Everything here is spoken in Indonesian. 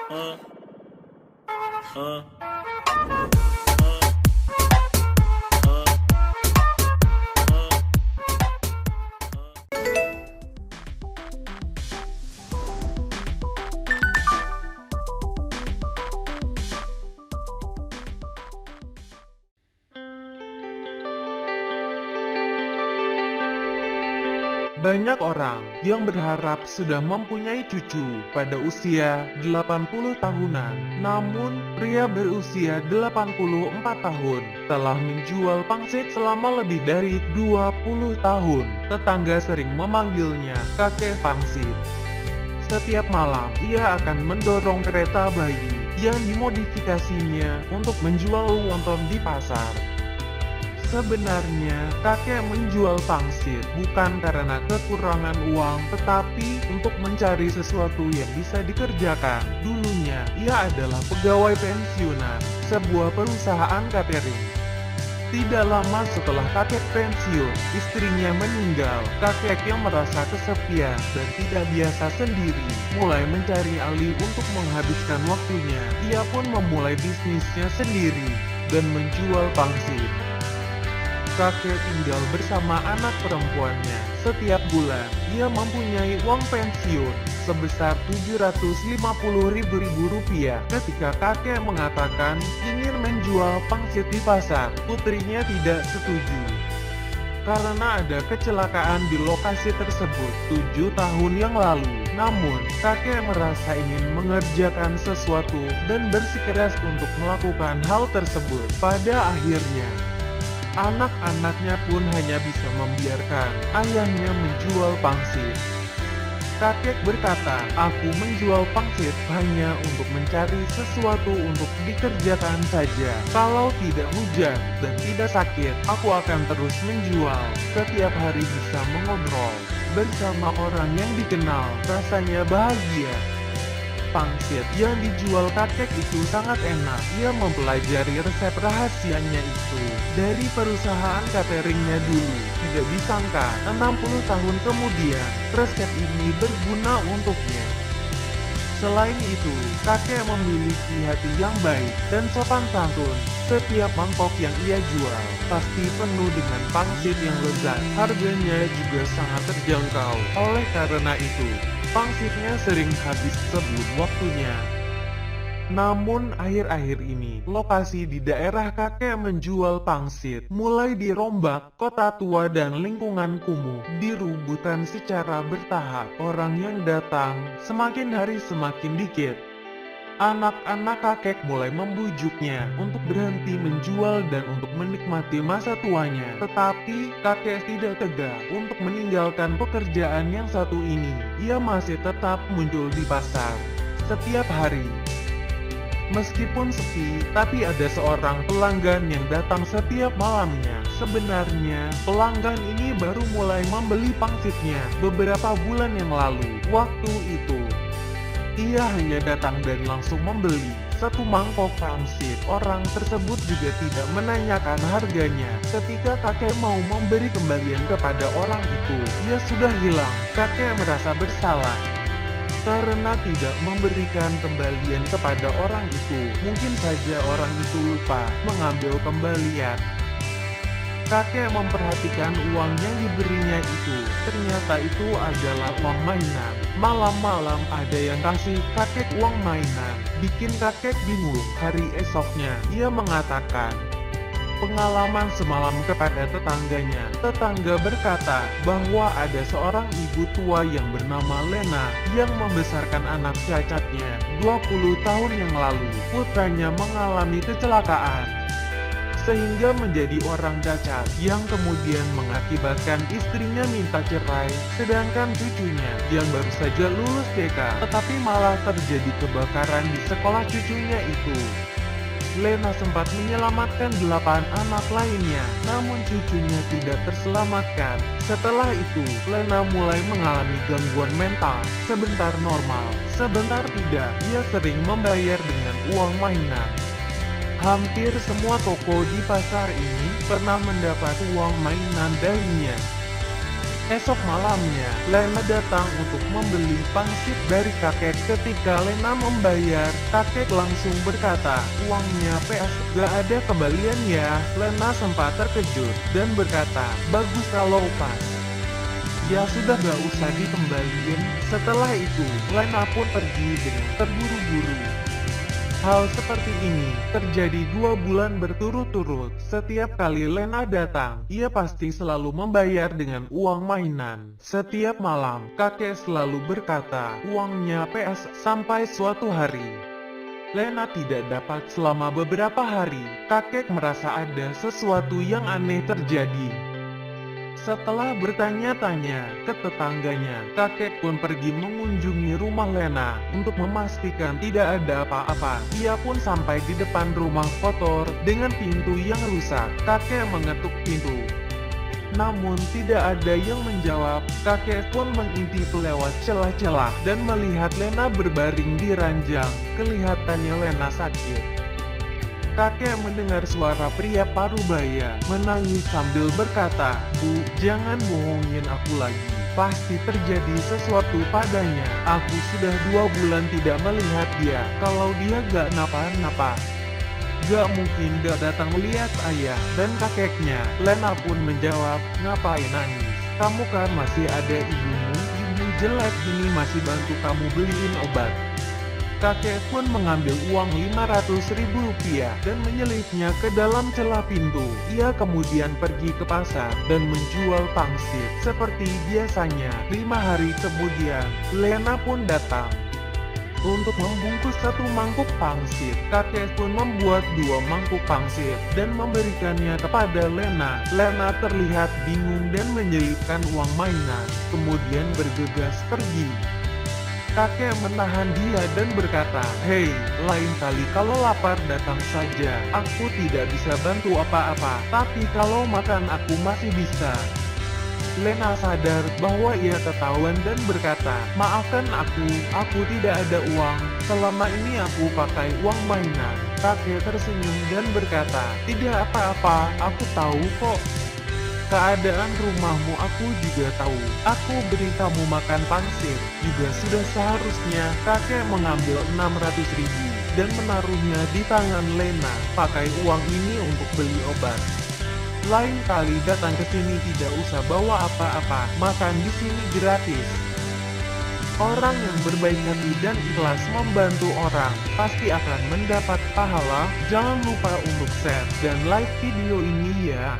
Uh, uh, Banyak orang yang berharap sudah mempunyai cucu pada usia 80 tahunan. Namun, pria berusia 84 tahun telah menjual pangsit selama lebih dari 20 tahun. Tetangga sering memanggilnya kakek pangsit. Setiap malam, ia akan mendorong kereta bayi yang dimodifikasinya untuk menjual wonton di pasar. Sebenarnya, kakek menjual pangsit bukan karena kekurangan uang, tetapi untuk mencari sesuatu yang bisa dikerjakan. Dulunya, ia adalah pegawai pensiunan sebuah perusahaan catering. Tidak lama setelah kakek pensiun, istrinya meninggal. Kakek yang merasa kesepian dan tidak biasa sendiri, mulai mencari alih untuk menghabiskan waktunya. Ia pun memulai bisnisnya sendiri dan menjual pangsit. Kakek tinggal bersama anak perempuannya. Setiap bulan, ia mempunyai uang pensiun sebesar Rp750.000. Ketika kakek mengatakan ingin menjual pangsit di pasar, putrinya tidak setuju. Karena ada kecelakaan di lokasi tersebut 7 tahun yang lalu. Namun, kakek merasa ingin mengerjakan sesuatu dan bersikeras untuk melakukan hal tersebut. Pada akhirnya, anak-anaknya pun hanya bisa membiarkan ayahnya menjual pangsit. Kakek berkata, "Aku menjual pangsit hanya untuk mencari sesuatu untuk dikerjakan saja. Kalau tidak hujan dan tidak sakit, aku akan terus menjual. Setiap hari bisa mengobrol bersama orang yang dikenal, rasanya bahagia." Pangsit yang dijual kakek itu sangat enak. Ia mempelajari resep rahasianya itu dari perusahaan cateringnya dulu. Tidak disangka, 60 tahun kemudian, resep ini berguna untuknya. Selain itu, kakek memiliki hati yang baik dan sopan santun. Setiap mangkok yang ia jual pasti penuh dengan pangsit yang lezat. Harganya juga sangat terjangkau. Oleh karena itu, pangsitnya sering habis sebelum waktunya. Namun akhir-akhir ini, lokasi di daerah kakek menjual pangsit mulai dirombak. Kota tua dan lingkungan kumuh dirubuhkan secara bertahap. Orang yang datang semakin hari semakin dikit. Anak-anak kakek mulai membujuknya untuk berhenti menjual dan untuk menikmati masa tuanya. Tetapi kakek tidak tega untuk meninggalkan pekerjaan yang satu ini. Ia masih tetap muncul di pasar setiap hari. Meskipun sepi, tapi ada seorang pelanggan yang datang setiap malamnya. Sebenarnya, pelanggan ini baru mulai membeli pangsitnya beberapa bulan yang lalu. Waktu itu, ia hanya datang dan langsung membeli satu mangkok pangsit. Orang tersebut juga tidak menanyakan harganya. Ketika kakek mau memberi kembalian kepada orang itu, ia sudah hilang. Kakek merasa bersalah karena tidak memberikan kembalian kepada orang itu. Mungkin saja orang itu lupa mengambil kembalian. Kakek memperhatikan uang yang diberinya itu. Ternyata itu adalah uang mainan. Malam-malam ada yang kasih kakek uang mainan. Bikin kakek bingung. Hari esoknya, ia mengatakan pengalaman semalam kepada tetangganya. Tetangga berkata bahwa ada seorang ibu tua yang bernama Lena yang membesarkan anak cacatnya 20 tahun yang lalu. Putranya mengalami kecelakaan sehingga menjadi orang cacat yang kemudian mengakibatkan istrinya minta cerai, sedangkan cucunya yang baru saja lulus TK tetapi malah terjadi kebakaran di sekolah cucunya itu. Lena sempat menyelamatkan 8 anak lainnya, namun cucunya tidak terselamatkan. Setelah itu, Lena mulai mengalami gangguan mental. Sebentar normal, sebentar tidak. Ia sering membayar dengan uang mainan. Hampir semua toko di pasar ini pernah mendapat uang mainan darinya. Esok malamnya, Lena datang untuk membeli pangsit dari kakek. Ketika Lena membayar, kakek langsung berkata, "Uangnya PS, gak ada kembalian ya." Lena sempat terkejut dan berkata, "Bagus kalau pas. Ya sudah gak usah dikembaliin." Setelah itu, Lena pun pergi dengan terburu-buru. Hal seperti ini terjadi 2 bulan berturut-turut. Setiap kali Lena datang, ia pasti selalu membayar dengan uang mainan. Setiap malam, kakek selalu berkata, "Uangnya PS." Sampai suatu hari, Lena tidak dapat selama beberapa hari. Kakek merasa ada sesuatu yang aneh terjadi. Setelah bertanya-tanya ke tetangganya, kakek pun pergi mengunjungi rumah Lena untuk memastikan tidak ada apa-apa. Ia pun sampai di depan rumah kotor dengan pintu yang rusak. Kakek mengetuk pintu, namun tidak ada yang menjawab. Kakek pun mengintip lewat celah-celah dan melihat Lena berbaring di ranjang. Kelihatannya Lena sakit. Kakek mendengar suara pria parubaya menangis sambil berkata, "Bu, jangan bohongin aku lagi. Pasti terjadi sesuatu padanya. Aku sudah 2 bulan tidak melihat dia. Kalau dia gak napa-napa, gak mungkin gak datang lihat ayah dan kakeknya." Lena pun menjawab, "Ngapain nangis? Kamu kan masih ada ibumu. Ibu jelek ini masih bantu kamu beliin obat." Kakek pun mengambil uang 500.000 rupiah dan menyelipnya ke dalam celah pintu. Ia kemudian pergi ke pasar dan menjual pangsit. Seperti biasanya, 5 hari kemudian, Lena pun datang untuk membungkus 1 mangkuk pangsit. Kakek pun membuat 2 mangkuk pangsit dan memberikannya kepada Lena. Lena terlihat bingung dan menyelipkan uang mainan, kemudian bergegas pergi. Kakek menahan dia dan berkata, "Hei, lain kali kalau lapar datang saja. Aku tidak bisa bantu apa-apa, tapi kalau makan aku masih bisa." Lena sadar bahwa ia ketahuan dan berkata, "Maafkan aku tidak ada uang. Selama ini aku pakai uang mainan." Kakek tersenyum dan berkata, "Tidak apa-apa, aku tahu kok. Keadaan rumahmu aku juga tahu. Aku beri kamu makan pangsit juga sudah seharusnya." Kakek mengambil 600.000 dan menaruhnya di tangan Lena. "Pakai uang ini untuk beli obat. Lain kali datang ke sini tidak usah bawa apa-apa. Makan di sini gratis." Orang yang berbaik hati dan ikhlas membantu orang pasti akan mendapat pahala. Jangan lupa untuk share dan like video ini ya.